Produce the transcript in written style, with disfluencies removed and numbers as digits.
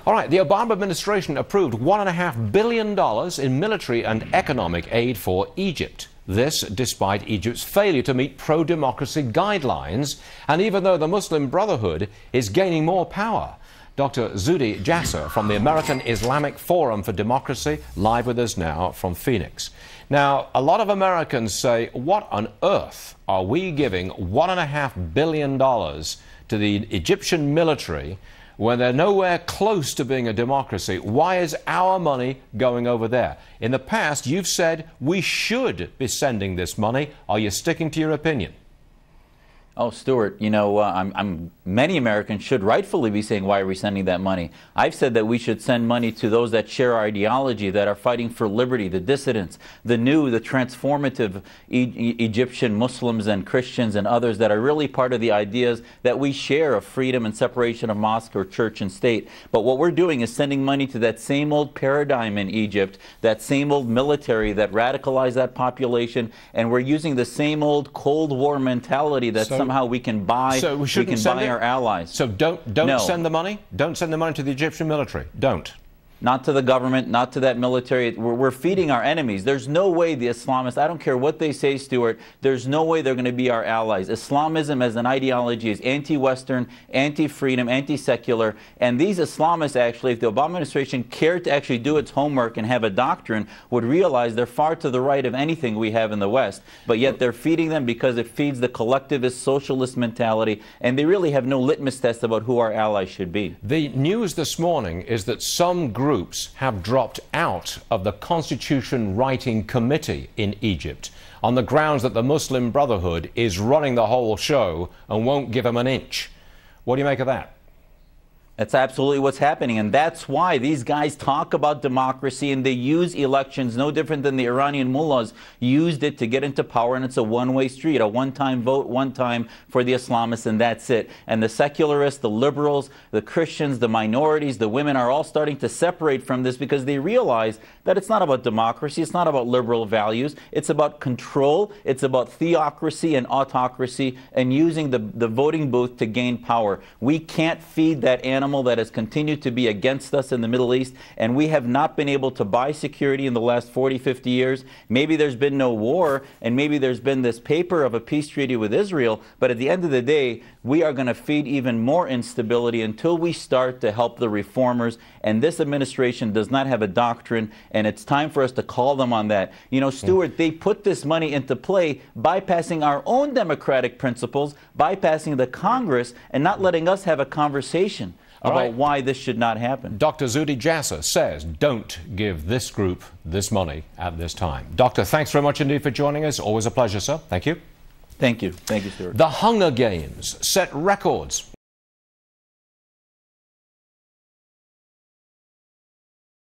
All right, the Obama administration approved $1.5 billion in military and economic aid for Egypt. This despite Egypt's failure to meet pro-democracy guidelines, and even though the Muslim Brotherhood is gaining more power. Dr. Zuhdi Jasser from the American Islamic Forum for Democracy, live with us now from Phoenix. Now, a lot of Americans say, what on earth are we giving $1.5 billion to the Egyptian military when they're nowhere close to being a democracy? Why is our money going over there? In the past, you've said we should be sending this money. Are you sticking to your opinion? Oh, Stuart, you know, many Americans should rightfully be saying, why are we sending that money? I've said that we should send money to those that share our ideology, that are fighting for liberty, the dissidents, the transformative Egyptian Muslims and Christians and others that are really part of the ideas that we share of freedom and separation of mosque or church and state. But what we're doing is sending money to that same old paradigm in Egypt, that same old military that radicalized that population, and we're using the same old Cold War mentality that somehow we can buy, our allies. So don't send the money? Don't send the money to the Egyptian military. Don't. Not to the government, not to that military. We're feeding our enemies. There's no way the Islamists, I don't care what they say, Stuart, there's no way they're going to be our allies. Islamism as an ideology is anti-Western, anti-freedom, anti-secular. And these Islamists actually, if the Obama administration cared to actually do its homework and have a doctrine, would realize they're far to the right of anything we have in the West. But yet they're feeding them because it feeds the collectivist socialist mentality. And they really have no litmus test about who our allies should be. The news this morning is that some groups have dropped out of the Constitution Writing Committee in Egypt on the grounds that the Muslim Brotherhood is running the whole show and won't give them an inch. What do you make of that? That's absolutely what's happening, and that's why these guys talk about democracy and they use elections no different than the Iranian mullahs used it to get into power, and it's a one-way street, a one-time vote, one time for the Islamists, and that's it. And the secularists, the liberals, the Christians, the minorities, the women are all starting to separate from this because they realize that it's not about democracy, it's not about liberal values, it's about control, it's about theocracy and autocracy and using the voting booth to gain power. We can't feed that animal that has continued to be against us in the Middle East, and we have not been able to buy security in the last 40, 50 years. Maybe there's been no war, and maybe there's been this paper of a peace treaty with Israel, but at the end of the day, we are going to feed even more instability until we start to help the reformers, and this administration does not have a doctrine, and it's time for us to call them on that. You know, Stuart, they put this money into play bypassing our own democratic principles, bypassing the Congress, and not letting us have a conversation about why this should not happen. Dr. Zuhdi Jasser says don't give this group this money at this time. Doctor, thanks very much indeed for joining us. Always a pleasure, sir. Thank you. Thank you. Thank you, Stuart. The Hunger Games set records